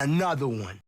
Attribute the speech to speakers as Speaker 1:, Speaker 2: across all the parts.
Speaker 1: Another one.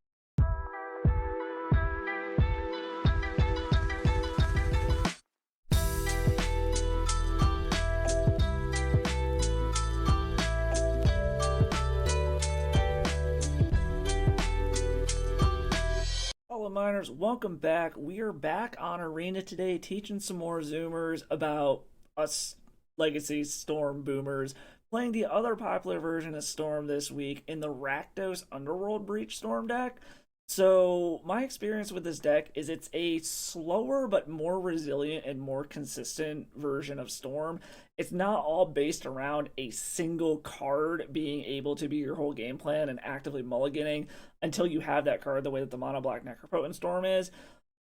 Speaker 2: Hello Miners, welcome back. We are back on Arena today teaching some more Zoomers about us Legacy Storm Boomers, playing the other popular version of Storm this week in the Rakdos Underworld Breach Storm deck. So my experience with this deck is it's a slower but more resilient and more consistent version of Storm. It's not all based around a single card being able to be your whole game plan and actively mulliganing until you have that card the way that the Mono Black Necropotent Storm is.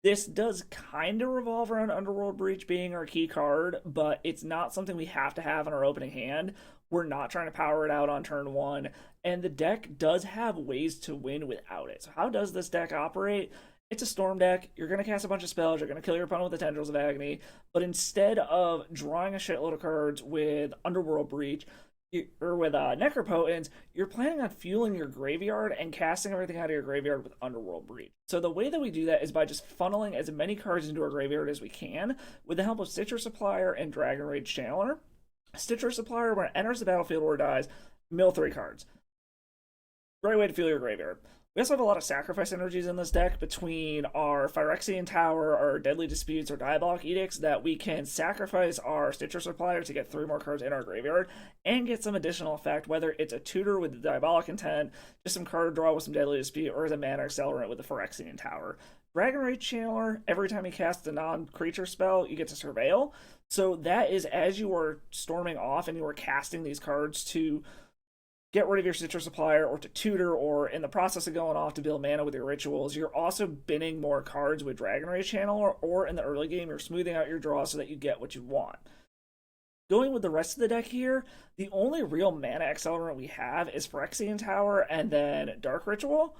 Speaker 2: This does kind of revolve around Underworld Breach being our key card, but it's not something we have to have in our opening hand. We're not trying to power it out on turn one, and the deck does have ways to win without it. So how does this deck operate? It's a Storm deck. You're going to cast a bunch of spells. You're going to kill your opponent with the Tendrils of Agony, but instead of drawing a shitload of cards with Underworld Breach, or with Necropotence, you're planning on fueling your graveyard and casting everything out of your graveyard with Underworld Breach. So the way that we do that is by just funneling as many cards into our graveyard as we can with the help of Stitcher Supplier and Dragon Rage Channeler. Stitcher Supplier, when it enters the battlefield or dies, mill 3 cards. Great way to fuel your graveyard. We also have a lot of sacrifice energies in this deck between our Phyrexian Tower, our Deadly Disputes, or Diabolic Edicts that we can sacrifice our Stitcher Supplier to get 3 more cards in our graveyard and get some additional effect, whether it's a tutor with the Diabolic Intent, just some card draw with some Deadly Dispute, or as a mana accelerant with the Phyrexian Tower. Dragon Rage Channeler, every time you cast a non-creature spell, you get to Surveil. So that is as you are storming off and you are casting these cards to get rid of your Stitcher Supplier or to tutor, or in the process of going off to build mana with your rituals, you're also binning more cards with Dragon Rage Channeler, or in the early game, you're smoothing out your draw so that you get what you want. Going with the rest of the deck here, the only real mana accelerant we have is Phyrexian Tower and then Dark Ritual.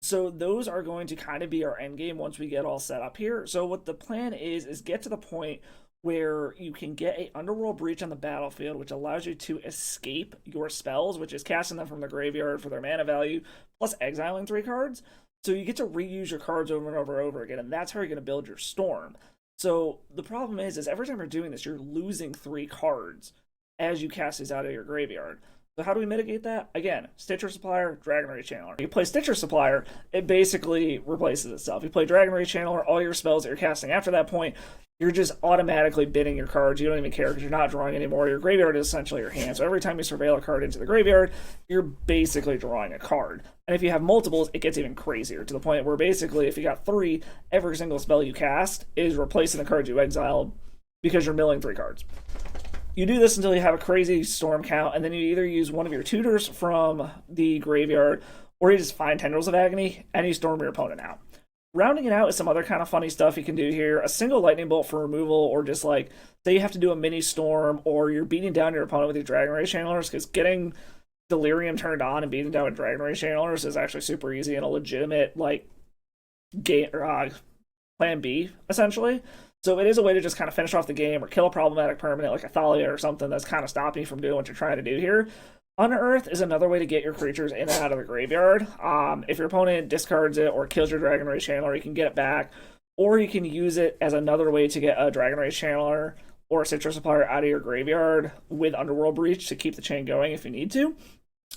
Speaker 2: So those are going to kind of be our end game once we get all set up here. So what the plan is get to the point where you can get a Underworld Breach on the battlefield, which allows you to escape your spells, which is casting them from the graveyard for their mana value, plus exiling 3 cards. So you get to reuse your cards over and over and over again, and that's how you're going to build your Storm. So the problem is every time you're doing this, you're losing 3 cards as you cast these out of your graveyard. So how do we mitigate that? Again, Stitcher Supplier, Dragon Rage Channeler. You play Stitcher Supplier, it basically replaces itself. You play Dragon Rage Channeler, all your spells that you're casting after that point, you're just automatically bidding your cards. You don't even care because you're not drawing anymore. Your graveyard is essentially your hand. So every time you surveil a card into the graveyard, you're basically drawing a card. And if you have multiples, it gets even crazier to the point where basically if you got 3, every single spell you cast is replacing the cards you exiled because you're milling 3 cards. You do this until you have a crazy storm count, and then you either use one of your tutors from the graveyard, or you just find Tendrils of Agony, and you storm your opponent out. Rounding it out is some other kind of funny stuff you can do here. A single lightning bolt for removal, or just like, say you have to do a mini storm, or you're beating down your opponent with your Dragon Rage Channelers, because getting Delirium turned on and beating down with Dragon Rage Channelers is actually super easy and a legitimate, like, game, plan B, essentially. So it is a way to just kind of finish off the game or kill a problematic permanent like a Thalia or something that's kind of stopping you from doing what you're trying to do here. Unearth is another way to get your creatures in and out of the graveyard. If your opponent discards it or kills your Dragon Rage Channeler, you can get it back. Or you can use it as another way to get a Dragon Rage Channeler or a Stitcher Supplier out of your graveyard with Underworld Breach to keep the chain going if you need to.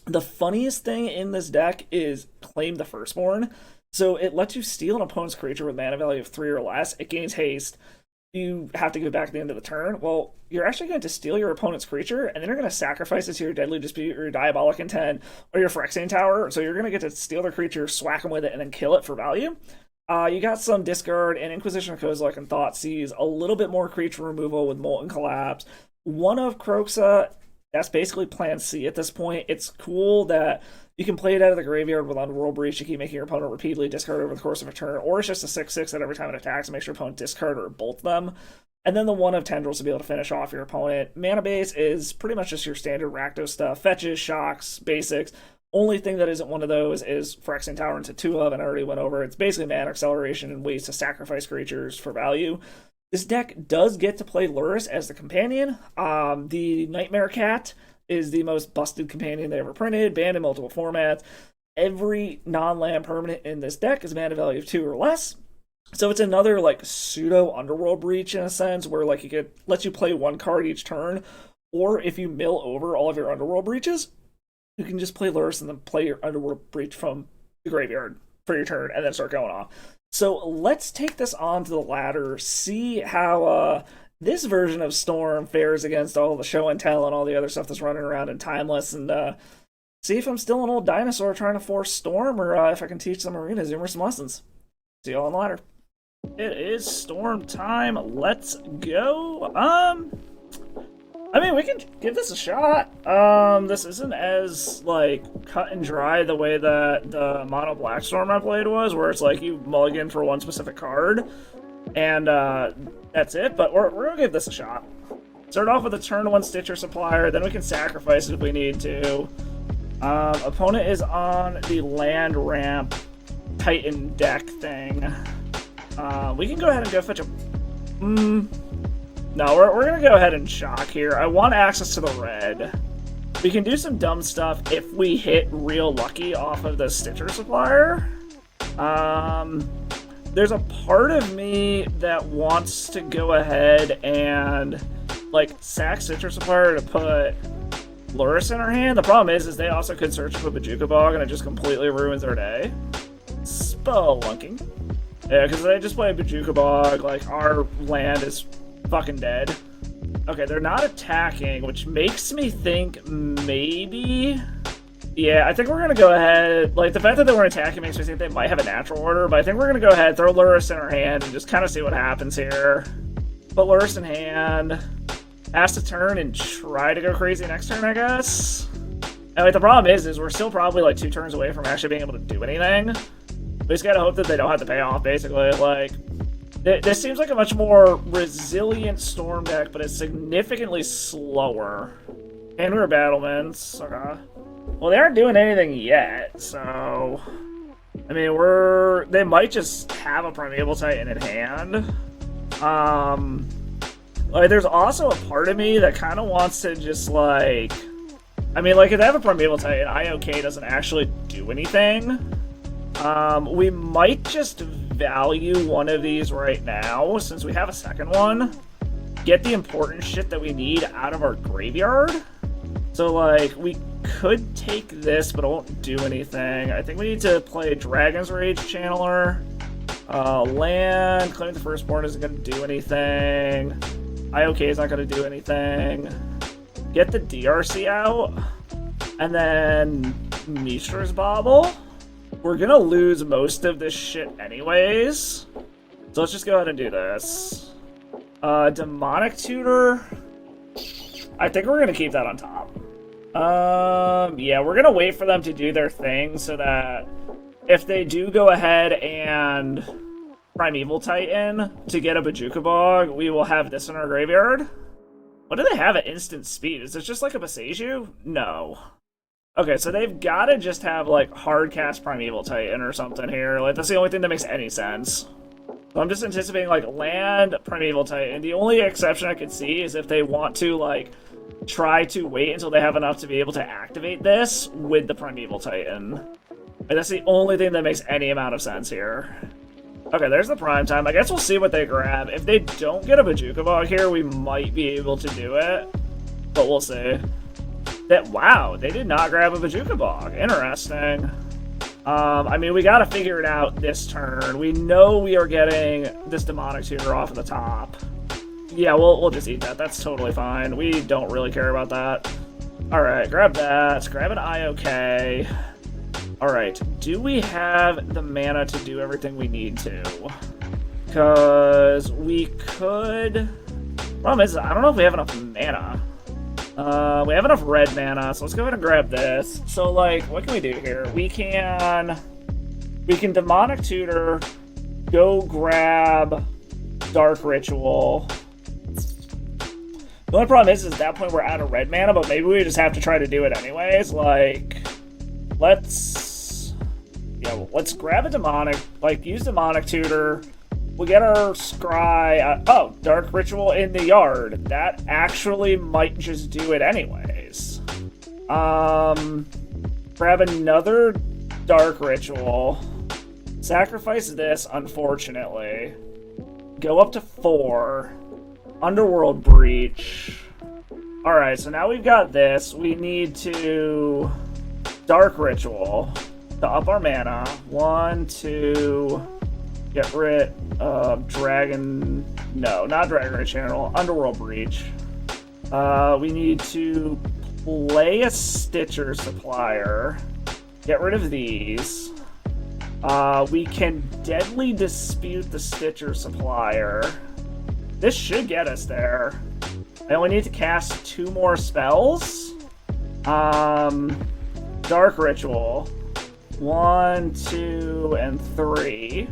Speaker 2: The funniest thing in this deck is Claim the Firstborn. So it lets you steal an opponent's creature with mana value of 3 or less. It gains haste. You have to give it back at the end of the turn. Well, you're actually going to steal your opponent's creature, and then you're going to sacrifice it to your Deadly Dispute or your Diabolic Intent or your Phyrexian Tower. So you're going to get to steal their creature, swack them with it, and then kill it for value. You got some discard, and Inquisition of Kozilek and Thoughtseize, a little bit more creature removal with Molten Collapse. One of Kroxa, that's basically plan C at this point. It's cool that you can play it out of the graveyard with Underworld Breach to keep making your opponent repeatedly discard over the course of a turn, or it's just a 6/6 that every time it attacks, it makes your opponent discard or bolt them. And then the one of Tendrils to be able to finish off your opponent. Mana base is pretty much just your standard Rakdos stuff. Fetches, shocks, basics. Only thing that isn't one of those is Phyrexian Tower into 2 of, and I already went over. It's basically mana acceleration and ways to sacrifice creatures for value. This deck does get to play Lurrus as the companion. The Nightmare Cat is the most busted companion they ever printed, banned in multiple formats. every non-land permanent in this deck is mana value of 2 or less. So it's another like pseudo Underworld Breach in a sense, where like you could let you play 1 card each turn, or if you mill over all of your Underworld Breaches, you can just play Lurrus and then play your Underworld Breach from the graveyard for your turn, and then start going off. So let's take this on to the ladder, see how this version of Storm fares against all the show and tell and all the other stuff that's running around in Timeless, and see if I'm still an old dinosaur trying to force Storm, or if I can teach some Arena Zoomer some lessons. See y'all on the ladder. It is Storm time. Let's go. I mean, we can give this a shot. This isn't as, like, cut and dry the way that the Mono Black Storm I played was, where it's like you mulligan for 1 specific card, and that's it, but we're gonna give this a shot. Start off with a turn 1 Stitcher Supplier, then we can sacrifice it if we need to. Opponent is on the land ramp Titan deck thing. We can go ahead and go fetch a... No, we're gonna go ahead and shock here. I want access to the red. We can do some dumb stuff if we hit real lucky off of the Stitcher Supplier. There's a part of me that wants to go ahead and like sack Stitcher Supplier to put Lurrus in our hand. The problem is they also could search for Bojuka Bog and it just completely ruins our day. Spelunking. Yeah, because they just play Bojuka Bog, like our land is fucking dead. Okay, they're not attacking, which makes me think maybe... Yeah, I think we're going to go ahead... Like, the fact that they weren't attacking makes me think they might have a natural order, but I think we're going to go ahead, throw Lurrus in our hand, and just kind of see what happens here. Put Lurrus in hand, pass the turn, and try to go crazy next turn, I guess. And like, the problem is we're still probably like 2 turns away from actually being able to do anything. We just gotta hope that they don't have to pay off, basically. Like, this seems like a much more resilient Storm deck, but it's significantly slower. And we're Battlements. Okay. Well, they aren't doing anything yet, so... I mean, they might just have a Primeval Titan in hand. Like, there's also a part of me that kind of wants to just, like... I mean, like, if they have a Primeval Titan, IOK doesn't actually do anything. We might just value one of these right now, since we have a second one. Get the important shit that we need out of our graveyard. So, like, we could take this, but it won't do anything. I think we need to play Dragon's Rage Channeler. Land, Claim the Firstborn isn't going to do anything. IOK is not going to do anything. Get the DRC out. And then Mishra's Bauble. We're going to lose most of this shit anyways. So let's just go ahead and do this. Demonic Tutor. I think we're going to keep that on top. Yeah, we're going to wait for them to do their thing so that if they do go ahead and Primeval Titan to get a Bojuka Bog, we will have this in our graveyard. What do they have at instant speed? Is it just like a Boseiju? No. Okay, so they've got to just have, like, hard cast Primeval Titan or something here. Like, that's the only thing that makes any sense. So I'm just anticipating, like, land Primeval Titan. The only exception I could see is if they want to, like, try to wait until they have enough to be able to activate this with the Primeval Titan. And that's the only thing that makes any amount of sense here. Okay, there's the prime time. I guess we'll see what they grab. If they don't get a Bojuka Bog here, we might be able to do it. But we'll see. Wow, they did not grab a Bojuka Bog. Interesting. I mean, we gotta figure it out this turn. We know we are getting this Demonic Tutor off at the top. Yeah, we'll just eat that. That's totally fine. We don't really care about that. Alright, grab that. Grab an IOK. Alright, do we have the mana to do everything we need to? Because we could... Problem is, I don't know if we have enough mana. We have enough red mana, so let's go ahead and grab this. So, like, what can we do here? We can Demonic Tutor, go grab Dark Ritual. The only problem is at that point we're out of red mana, but maybe we just have to try to do it anyways. Like, let's grab a Demonic, like, use Demonic Tutor. We'll get our Scry. Oh, Dark Ritual in the yard. That actually might just do it anyways. Grab another Dark Ritual. Sacrifice this, unfortunately. Go up to 4. Underworld Breach. Alright, so now we've got this. We need to... Dark Ritual to up our mana. 1, 2... Get rid of Dragon... No, not Dragon Rage Channel. Underworld Breach. We need to play a Stitcher Supplier. Get rid of these. We can Deadly Dispute the Stitcher Supplier. This should get us there. I only need to cast 2 more spells. Dark Ritual. 1, 2, and 3.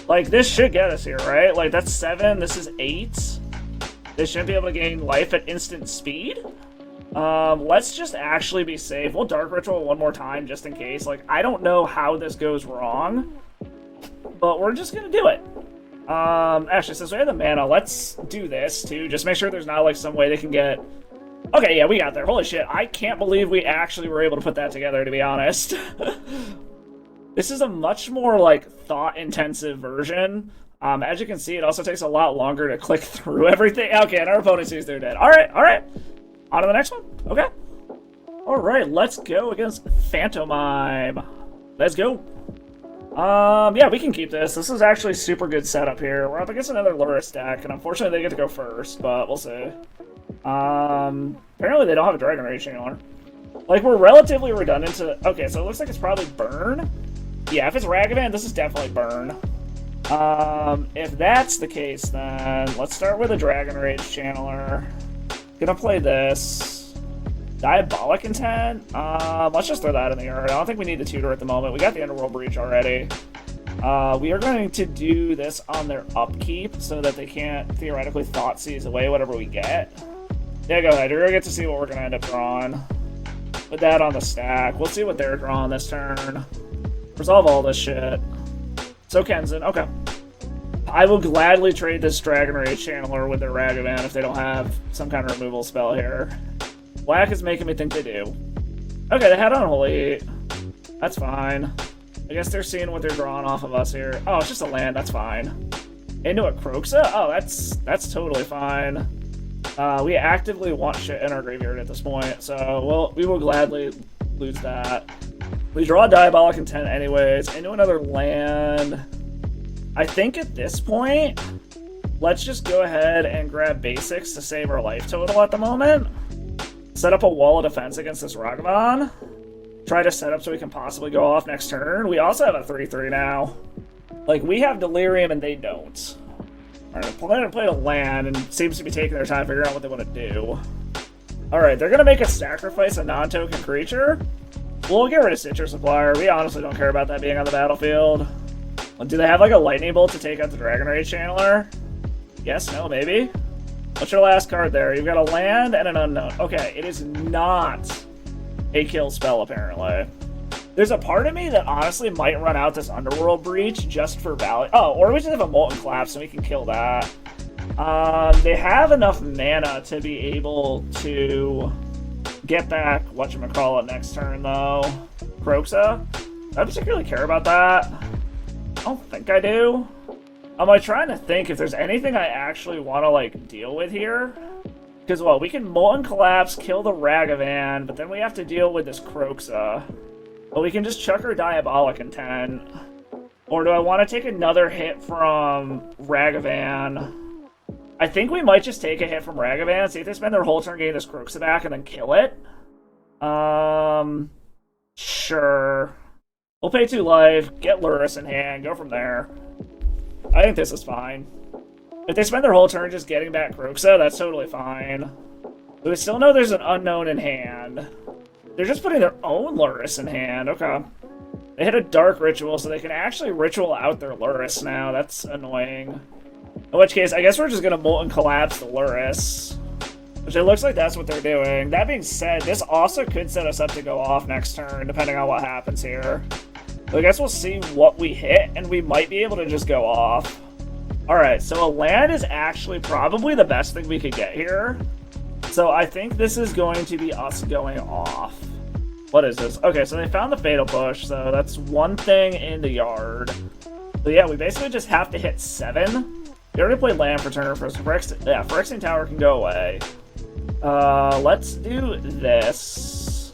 Speaker 2: Like, this should get us here, right? Like, that's 7, this is 8. They shouldn't be able to gain life at instant speed. Let's just actually be safe. We'll Dark Ritual one more time, just in case. Like, I don't know how this goes wrong, but we're just gonna do it. Actually, since we have the mana, let's do this, too. Just make sure there's not, like, some way they can get... Okay, yeah, we got there. Holy shit, I can't believe we actually were able to put that together, to be honest. This is a much more, like, thought-intensive version. As you can see, it also takes a lot longer to click through everything. Okay, and our opponent sees they're dead. Alright, alright. On to the next one. Okay. Alright, let's go against Phantomime. Let's go. Yeah, we can keep this. This is actually super good setup here. We're up against another Luris deck, and unfortunately they get to go first, but we'll see. Apparently they don't have a Dragon Rage Channeler. Like, we're relatively redundant to... Okay, so it looks like it's probably Burn. Yeah, if it's Ragavan, this is definitely Burn. If that's the case, then let's start with a Dragon Rage Channeler. Gonna play this. Diabolic Intent? Let's just throw that in the yard. I don't think we need the tutor at the moment. We got the Underworld Breach already. We are going to do this on their upkeep so that they can't theoretically Thoughtseize away whatever we get. Yeah, go ahead. You're gonna get to see what we're gonna end up drawing. Put that on the stack. We'll see what they're drawing this turn. Resolve all this shit. So Kenzin, okay. I will gladly trade this Dragon Rage Channeler with their Ragavan if they don't have some kind of removal spell here. Black is making me think they do. Okay, they had Unholy. That's fine. I guess they're seeing what they're drawing off of us here. Oh, it's just a land, that's fine. Into a Kroxa? Oh, that's totally fine. We actively want shit in our graveyard at this point, so we will gladly lose that. We draw Diabolic Intent anyways, into another land. I think at this point, let's just go ahead and grab basics to save our life total at the moment. Set up a wall of defense against this Ragavan. Try to set up so we can possibly go off next turn. We also have a 3/3 now. Like, we have Delirium and they don't. Alright, we're gonna play a land and seems to be taking their time figuring out what they want to do. Alright, they're gonna make us sacrifice a non-token creature. We'll get rid of Stitcher Supplier. We honestly don't care about that being on the battlefield. Do they have like a Lightning Bolt to take out the Dragon Rage Channeler? Yes, no, maybe? What's your last card there? You've got a land and an unknown. Okay, it is not a kill spell, apparently. There's a part of me that honestly might run out this Underworld Breach just for value. Oh, or we just have a Molten Collapse and we can kill that. They have enough mana to be able to get back whatchamacallit next turn, though. Kroxa? I don't particularly care about that. I don't think I do. I'm like trying to think if there's anything I actually want to like deal with here. Because, well, we can Molten Collapse, kill the Ragavan, but then we have to deal with this Kroxa. But we can just chuck our Diabolic Intent. Or do I want to take another hit from Ragavan? I think we might just take a hit from Ragavan, see if they spend their whole turn getting this Kroxa back, and then kill it. Sure. We'll pay 2 life, get Luris in hand, go from there. I think this is fine. If they spend their whole turn just getting back Kroxa, that's totally fine. But we still know there's an unknown in hand. They're just putting their own Luris in hand. Okay. They hit a Dark Ritual, so they can actually Ritual out their Luris now. That's annoying. In which case, I guess we're just going to Molten Collapse the Luris. Which it looks like that's what they're doing. That being said, this also could set us up to go off next turn, depending on what happens here. So I guess we'll see what we hit, and we might be able to just go off. Alright, so a land is actually probably the best thing we could get here. So I think this is going to be us going off. What is this? Okay, so they found the Fatal Push, so that's one thing in the yard. So yeah, we basically just have to hit 7. We already played Land Returner first. Phyrexian Tower can go away. Let's do this.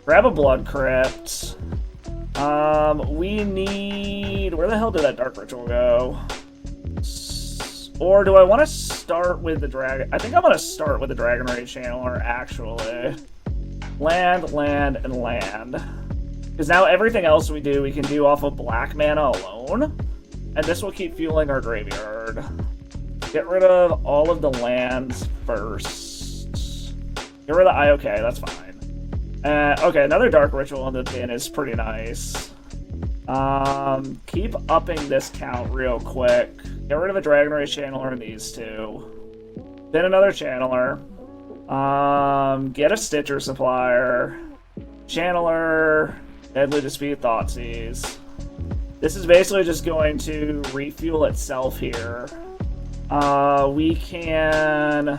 Speaker 2: Grab a Blood Crypt. We need... Where the hell did that Dark Ritual go? Or do I want to start with the Dragon... I think I'm going to start with the Dragon Rage Channeler, actually. Land, land, and land. Because now everything else we do, we can do off of black mana alone. And this will keep fueling our graveyard. Get rid of all of the lands first. Get rid of the IOK, that's fine. Okay, another Dark Ritual in the bin is pretty nice. Keep upping this count real quick. Get rid of a Dragon Rage Channeler in these two. Then another Channeler. Get a Stitcher Supplier. Channeler. Deadly Dispute, Thoughtseize. This is basically just going to refuel itself here. We can...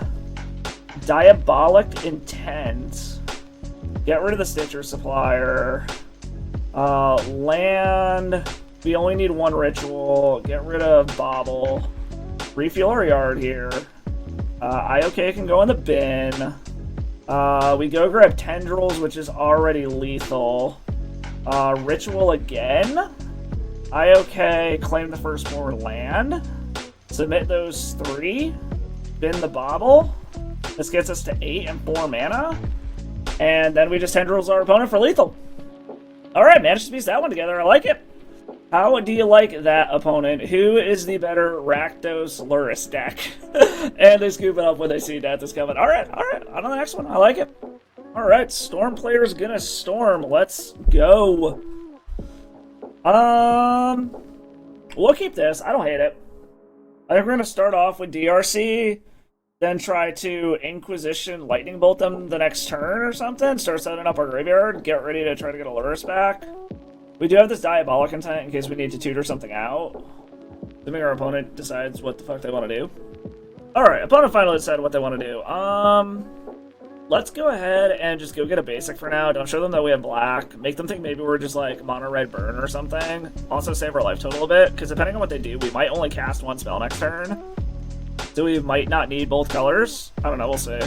Speaker 2: Diabolic Intent. Get rid of the Stitcher Supplier. Land. We only need one ritual. Get rid of Bobble. Refuel our yard here. IOK can go in the bin. We go grab Tendrils, which is already lethal. Ritual again. IOK, claim the firstborn land. Submit those 3. Bin the Bobble. This gets us to 8 and 4 mana. And then we just Tendrils our opponent for lethal. Alright, managed to piece that one together. I like it. How do you like that, opponent? Who is the better Rakdos Lurrus deck? And they scoop it up when they see death is coming. Alright, on to the next one. I like it. Alright, Storm player's gonna storm. Let's go. We'll keep this. I don't hate it. I think we're gonna start off with DRC, then try to Inquisition Lightning Bolt them the next turn or something. Start setting up our graveyard. Get ready to try to get a Lurrus back. We do have this Diabolic Intent in case we need to tutor something out. Assuming our opponent decides what the fuck they want to do. Alright, opponent finally decided what they want to do. Let's go ahead and just go get a basic for now. Don't show them that we have black. Make them think maybe we're just like mono red burn or something. Also save our life total a bit, because depending on what they do, we might only cast one spell next turn. So we might not need both colors. I don't know, we'll see.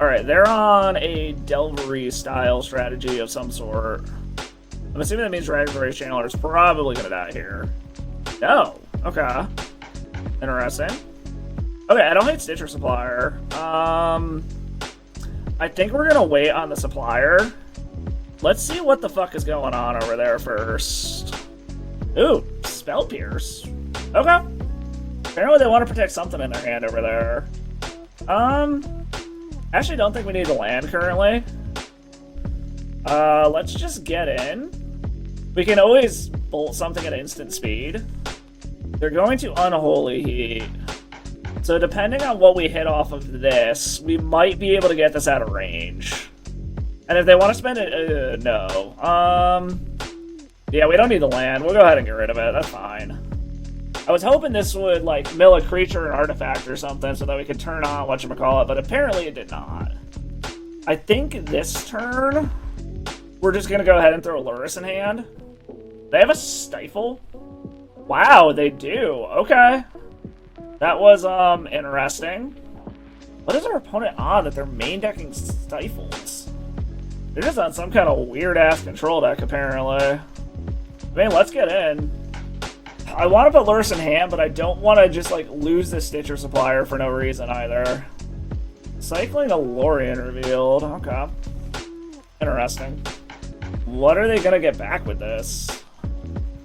Speaker 2: Alright, they're on a Delvery style strategy of some sort. I'm assuming that means Dragon Rage Channeler is probably going to die here. No. Okay. Interesting. Okay, I don't hate Stitcher Supplier. I think we're going to wait on the Supplier. Let's see what the fuck is going on over there first. Ooh, Spell Pierce. Okay. Apparently they want to protect something in their hand over there. Actually don't think we need to land currently. Let's just get in. We can always bolt something at instant speed. They're going to Unholy Heat. So depending on what we hit off of this, we might be able to get this out of range. And if they want to spend it, no. Yeah, we don't need the land. We'll go ahead and get rid of it. That's fine. I was hoping this would, like, mill a creature or an artifact or something so that we could turn on whatchamacallit, but apparently it did not. I think this turn, we're just going to go ahead and throw Lurrus in hand. They have a Stifle? Wow, they do. Okay. That was, interesting. What is our opponent on that they're main decking Stifles? They're just on some kind of weird-ass control deck, apparently. I mean, let's get in. I want to put Lurrus in hand, but I don't want to just, like, lose the Stitcher Supplier for no reason, either. Cycling a Lorien revealed. Okay. Interesting. What are they going to get back with this?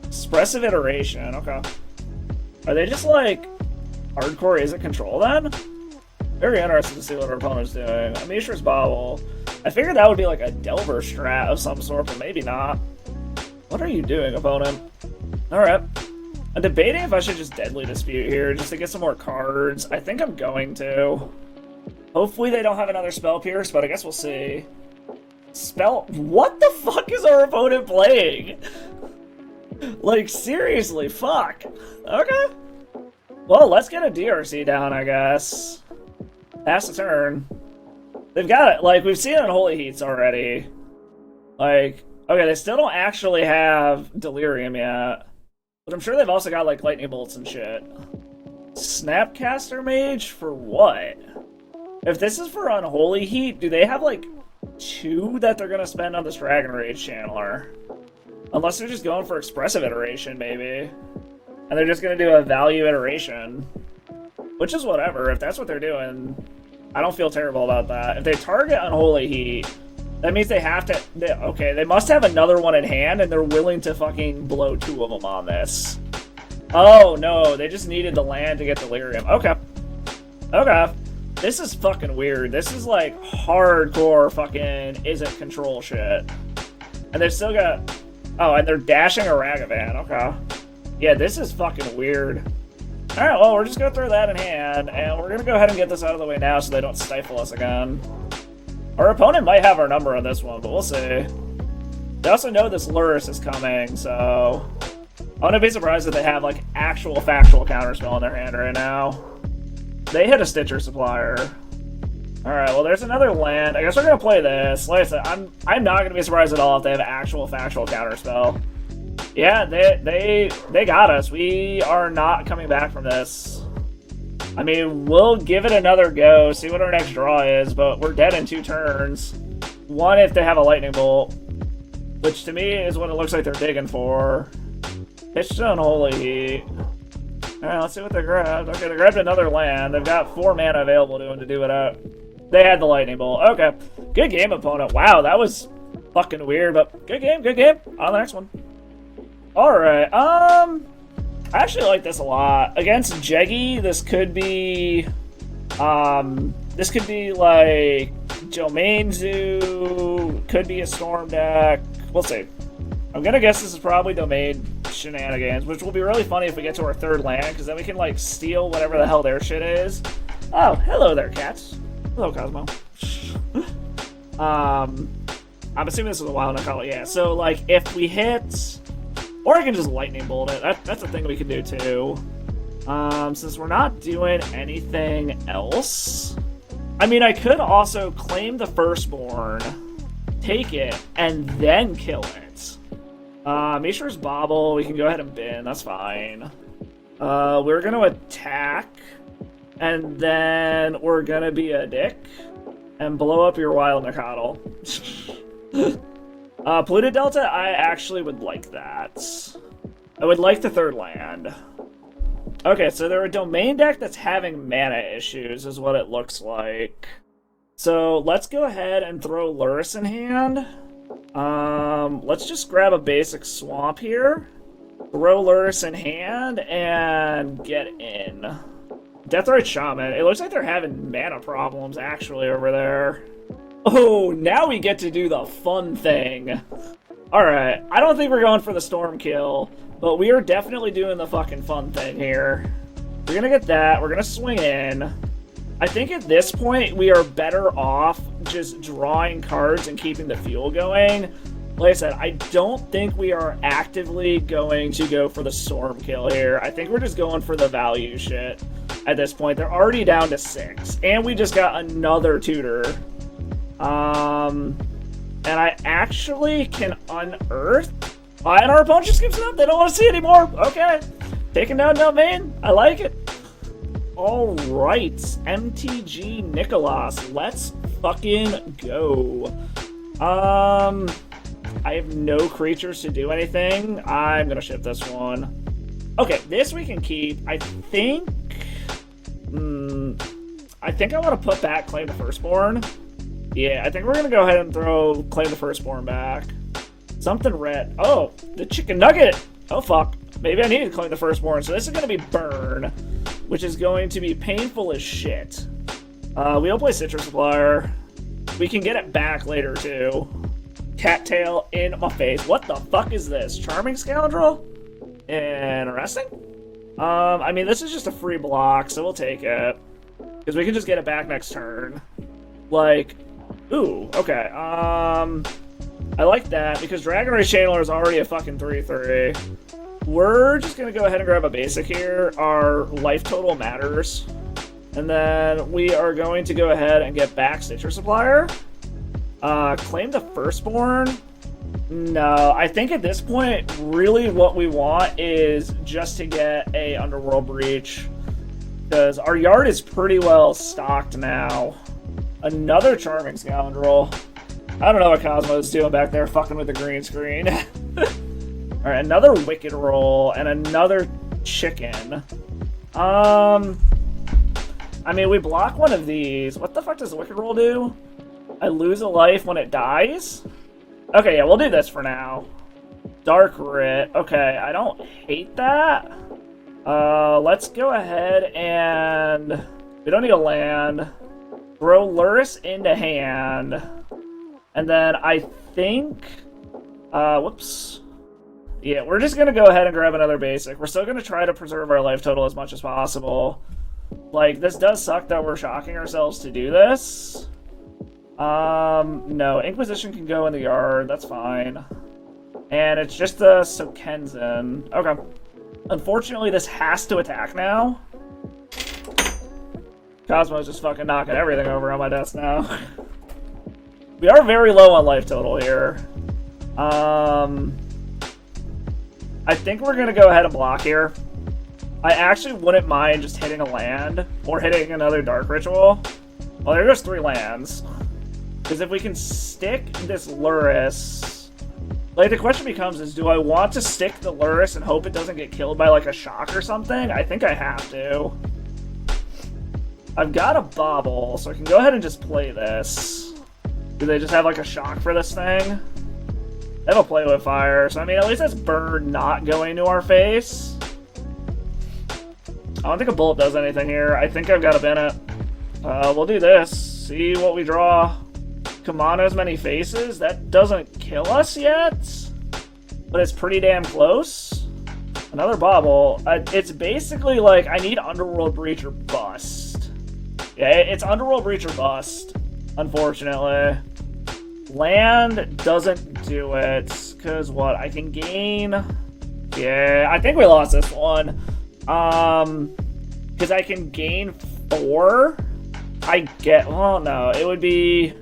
Speaker 2: Expressive Iteration. Okay. Are they just, like, hardcore Is It Control, then? Very interested to see what our opponent's doing. Amishra's Bobble. I figured that would be, like, a Delver strat of some sort, but maybe not. What are you doing, opponent? Alright. I'm debating if I should just Deadly Dispute here, just to get some more cards. I think I'm going to. Hopefully they don't have another Spell Pierce, but I guess we'll see. What the fuck is our opponent playing? Like, seriously, fuck. Okay. Well, let's get a DRC down, I guess. Pass the turn. They've got it. Like, we've seen it in Holy Heats already. Like, okay, they still don't actually have Delirium yet. But I'm sure they've also got, like, lightning bolts and shit. Snapcaster Mage for what? If this is for Unholy Heat, do they have, like, 2 that they're gonna spend on this Dragon Rage Channeler? Unless they're just going for Expressive Iteration, maybe. And they're just gonna do a value iteration. Which is whatever, if that's what they're doing. I don't feel terrible about that. If they target Unholy Heat, that means they have to... okay, they must have another one in hand, and they're willing to fucking blow 2 of them on this. Oh, no, they just needed the land to get Delirium. Okay. Okay. This is fucking weird. This is, like, hardcore fucking isn't control shit. And they've still got... oh, and they're dashing a Ragavan. Okay. Yeah, this is fucking weird. Alright, well, we're just gonna throw that in hand, and we're gonna go ahead and get this out of the way now so they don't stifle us again. Our opponent might have our number on this one, but we'll see. They also know this Luris is coming, so... I wouldn't be surprised if they have, like, actual factual counterspell in their hand right now. They hit a Stitcher Supplier. Alright, well, there's another land. I guess we're gonna play this. Like I said, I'm not gonna be surprised at all if they have actual factual counterspell. Yeah, they got us. We are not coming back from this. I mean, we'll give it another go, see what our next draw is, but we're dead in 2 turns. 1 if they have a lightning bolt, which to me is what it looks like they're digging for. Pitch to Unholy Heat. Alright, let's see what they grabbed. Okay, they grabbed another land. They've got 4 mana available to them to do it out. They had the lightning bolt. Okay. Good game, opponent. Wow, that was fucking weird, but good game, good game. On to the next one. Alright, I actually like this a lot. Against Jeggy, this could be like Domain Zoo, could be a Storm deck. We'll see. I'm gonna guess this is probably Domain Shenanigans, which will be really funny if we get to our 3rd land, because then we can, like, steal whatever the hell their shit is. Oh, hello there, cats. Hello, Cosmo. I'm assuming this is a wild Nakala, yeah. So, like, if we hit... or I can just lightning bolt it. That's a thing we can do, too. Since we're not doing anything else... I mean, I could also claim the Firstborn, take it, and then kill it. Mishra's Bobble, we can go ahead and bin, that's fine. We're gonna attack, and then we're gonna be a dick, and blow up your Wild Nakatl. Polluted Delta, I actually would like that. I would like the 3rd land. Okay, so they're a domain deck that's having mana issues, is what it looks like. So let's go ahead and throw Luris in hand. Let's just grab a basic swamp here. Throw Luris in hand, and get in. Deathrite Shaman. It looks like they're having mana problems, actually, over there. Oh, now we get to do the fun thing. Alright, I don't think we're going for the storm kill, but we are definitely doing the fucking fun thing here. We're gonna get that, we're gonna swing in. I think at this point, we are better off just drawing cards and keeping the fuel going. Like I said, I don't think we are actively going to go for the storm kill here. I think we're just going for the value shit at this point. They're already down to 6, and we just got another tutor. And I actually can unearth. And our opponent just gives it up. They don't want to see it anymore. Okay. Taking down Domain. I like it. Alright. MTG Nicholas. Let's fucking go. I have no creatures to do anything. I'm gonna ship this one. Okay, this we can keep. I think I want to put back Claim the Firstborn. Yeah, I think we're gonna go ahead and throw Claim the Firstborn back. Something red. Oh, the chicken nugget! Oh fuck. Maybe I need to Claim the Firstborn. So this is gonna be Burn, which is going to be painful as shit. We'll play Citrus Supplier. We can get it back later too. Cattail in my face. What the fuck is this? Charming Scoundrel? Interesting. I mean, this is just a free block, so we'll take it. Because we can just get it back next turn. Like, ooh, okay. I like that, because Dragon Rage Channeler is already a fucking 3/3. We're just gonna go ahead and grab a basic here. Our life total matters. And then we are going to go ahead and get back Stitcher Supplier. Claim the Firstborn. No, I think at this point, really what we want is just to get a Underworld Breach. Because our yard is pretty well stocked now. Another Charming Scoundrel. I don't know what Cosmo's doing back there, fucking with the green screen. Alright, another Wicked Roll, and another Chicken. I mean, we block one of these. What the fuck does the Wicked Roll do? I lose a life when it dies? Okay, yeah, we'll do this for now. Dark Writ. Okay, I don't hate that. Let's go ahead and... We don't need a land. Throw Luris into hand. And then I think... whoops. Yeah, we're just gonna go ahead and grab another basic. We're still gonna try to preserve our life total as much as possible. Like, this does suck that we're shocking ourselves to do this. No, Inquisition can go in the yard, that's fine. And it's just a Sokenzen. Okay. Unfortunately, this has to attack now. Cosmo's just fucking knocking everything over on my desk now. We are very low on life total here. I think we're gonna go ahead and block here. I actually wouldn't mind just hitting a land or hitting another Dark Ritual. Well, there goes 3 lands. Because if we can stick this Luris... Like, the question becomes is, do I want to stick the Luris and hope it doesn't get killed by, like, a shock or something? I think I have to. I've got a Bobble, so I can go ahead and just play this. Do they just have, like, a shock for this thing? They have a Play with Fire, so I mean, at least that's burn not going to our face. I don't think a Bullet does anything here. I think I've got to bin it. We'll do this. See what we draw. Kamano's Many Faces. That doesn't kill us yet, but it's pretty damn close. Another Bobble. It's basically like I need Underworld Breach or bust. Yeah, it's Underworld Breach or bust, unfortunately. Land doesn't do it, because what? I can gain... Yeah, I think we lost this one. Because I can gain 4. Well, no, it would be...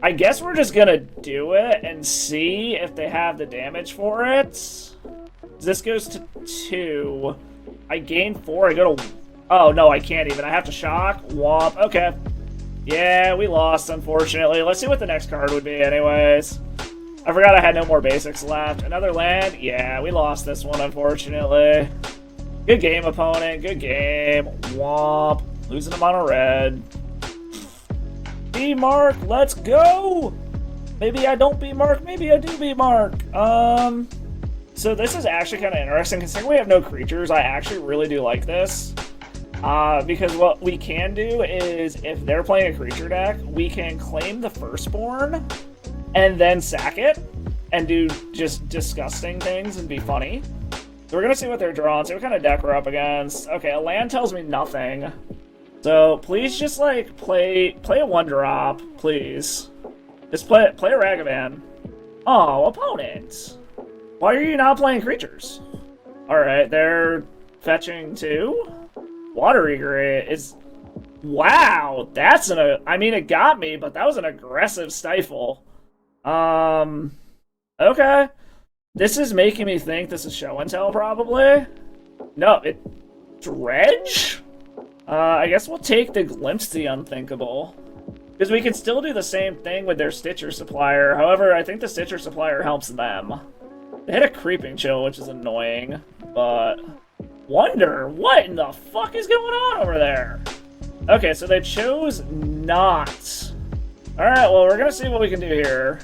Speaker 2: I guess we're just gonna do it and see if they have the damage for it. This goes to 2. I gain 4, I go to... Oh, no, I can't even. I have to shock. Womp. Okay. Yeah, we lost, unfortunately. Let's see what the next card would be anyways. I forgot I had no more basics left. Another land? Yeah, we lost this one, unfortunately. Good game, opponent. Good game. Womp. Losing them on a red. B Mark, let's go! Maybe I don't beat Mark, maybe I do beat Mark. So this is actually kind of interesting. Considering we have no creatures, I actually really do like this. Because what we can do is, if they're playing a creature deck, we can claim the Firstborn, and then sack it, and do just disgusting things and be funny. So we're gonna see what they're drawing, see what kind of deck we're up against. Okay, a land tells me nothing. So please just like play a 1-drop, please. Just play a Ragavan. Oh, opponent. Why are you not playing creatures? Alright, they're fetching 2. Water Egret is... Wow, that's I mean, it got me, but that was an aggressive stifle. Okay. This is making me think this is show and tell, probably. No, Dredge? I guess we'll take the Glimpse the Unthinkable. Because we can still do the same thing with their Stitcher Supplier. However, I think the Stitcher Supplier helps them. They hit a Creeping Chill, which is annoying, but... Wonder, what in the fuck is going on over there? Okay, so they chose not. Alright, well, we're gonna see what we can do here.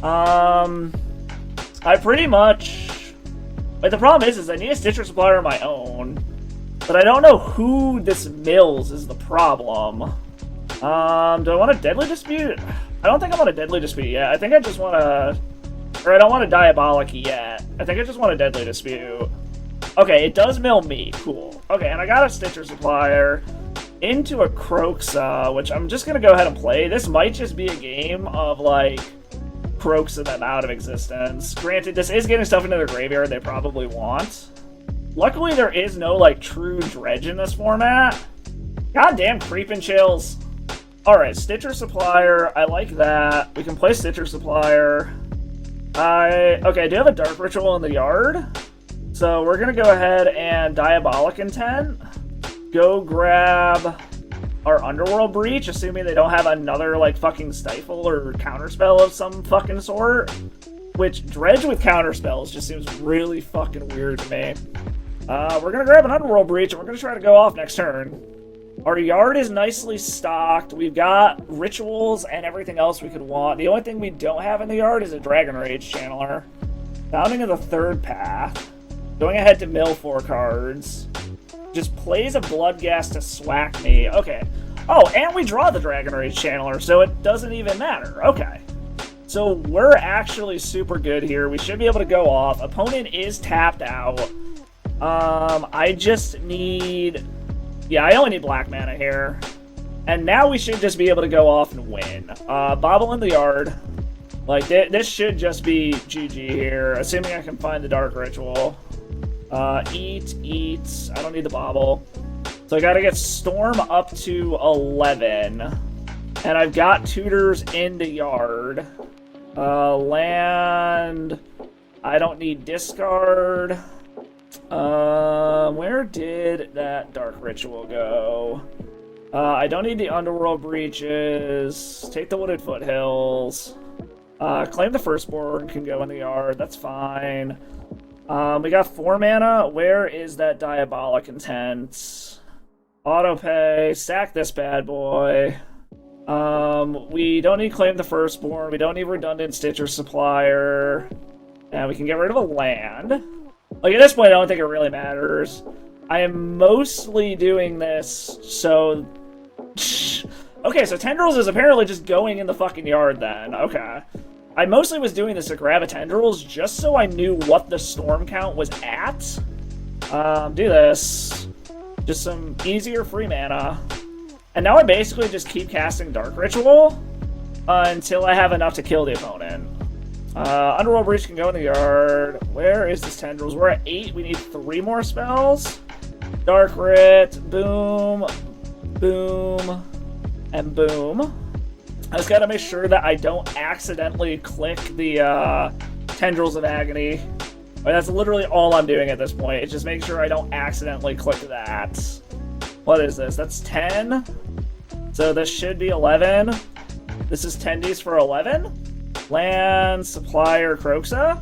Speaker 2: I pretty much... Like, the problem is I need a Stitcher Supplier of my own. But I don't know who this mills is the problem. Do I want a Deadly Dispute? I don't think I want a Deadly Dispute yet. I think I just want to... Or I don't want a Diabolic yet. I think I just want a Deadly Dispute. Okay, it does mill me. Cool. Okay, and I got a Stitcher Supplier into a Croxa, which I'm just going to go ahead and play. This might just be a game of, like, Croxa them out of existence. Granted, this is getting stuff into their graveyard they probably want. Luckily, there is no, like, true Dredge in this format. Goddamn Creeping Chills. Alright, Stitcher Supplier. I like that. We can play Stitcher Supplier. Okay, I do have a Dark Ritual in the yard. So we're gonna go ahead and Diabolic Intent. Go grab our Underworld Breach, assuming they don't have another, like, fucking Stifle or Counterspell of some fucking sort. Which, Dredge with Counterspells just seems really fucking weird to me. We're gonna grab an Underworld Breach, and we're gonna try to go off next turn. Our yard is nicely stocked. We've got rituals and everything else we could want. The only thing we don't have in the yard is a Dragon Rage Channeler. Founding of the Third Path. Going ahead to mill 4 cards. Just plays a Bloodghast to swack me. Okay. Oh, and we draw the Dragon Rage Channeler, so it doesn't even matter. Okay. So we're actually super good here. We should be able to go off. Opponent is tapped out. I just need... Yeah, I only need black mana here. And now we should just be able to go off and win. Bobble in the yard. Like, this should just be GG here, assuming I can find the Dark Ritual. Eat. I don't need the bobble. So I gotta get Storm up to 11. And I've got Tutors in the yard. Land. I don't need discard. Where did that Dark Ritual go? I don't need the Underworld Breaches. Take the Wooded Foothills. Claim the Firstborn can go in the yard. That's fine. We got 4 mana. Where is that Diabolic Intent? Autopay. Sack this bad boy. We don't need Claim the Firstborn. We don't need Redundant Stitcher Supplier. And we can get rid of a land. Like, at this point, I don't think it really matters. I am mostly doing this so... Okay, so Tendrils is apparently just going in the fucking yard then. Okay. I mostly was doing this to grab a Tendrils just so I knew what the storm count was at. Do this. Just some easier free mana. And now I basically just keep casting Dark Ritual until I have enough to kill the opponent. Underworld Breach can go in the yard. Where is this Tendrils? We're at 8. We need 3 more spells. Dark Rit. Boom. Boom. And boom. I just gotta make sure that I don't accidentally click the Tendrils of Agony. That's literally all I'm doing at this point. It's just making sure I don't accidentally click that. What is this? That's 10. So this should be 11. This is 10Ds for 11. Land, Supplier, Kroxa.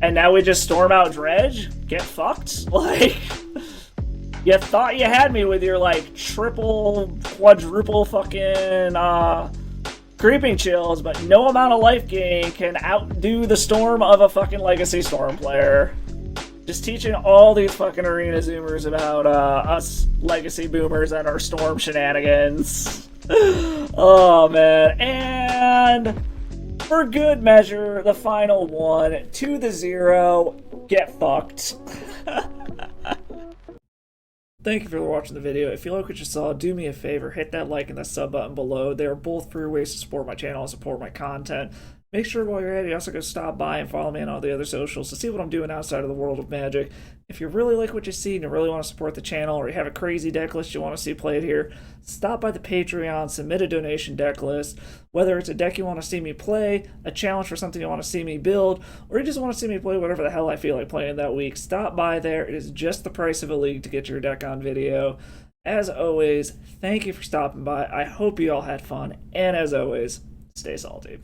Speaker 2: And now we just storm out Dredge? Get fucked? Like, you thought you had me with your, like, triple, quadruple fucking, Creeping Chills, but no amount of life gain can outdo the storm of a fucking Legacy Storm player. Just teaching all these fucking Arena Zoomers about us Legacy Boomers and our Storm shenanigans. Oh, man. And for good measure, the final one, 2-0, get fucked. Thank you for watching the video. If you like what you saw, do me a favor, hit that like and that sub button below. They are both free ways to support my channel and support my content. Make sure while you're at it, you also go stop by and follow me on all the other socials to see what I'm doing outside of the world of Magic. If you really like what you see and you really want to support the channel, or you have a crazy deck list you want to see played here, stop by the Patreon, submit a donation deck list. Whether it's a deck you want to see me play, a challenge for something you want to see me build, or you just want to see me play whatever the hell I feel like playing that week, stop by there. It is just the price of a league to get your deck on video. As always, thank you for stopping by. I hope you all had fun, and as always, stay salty.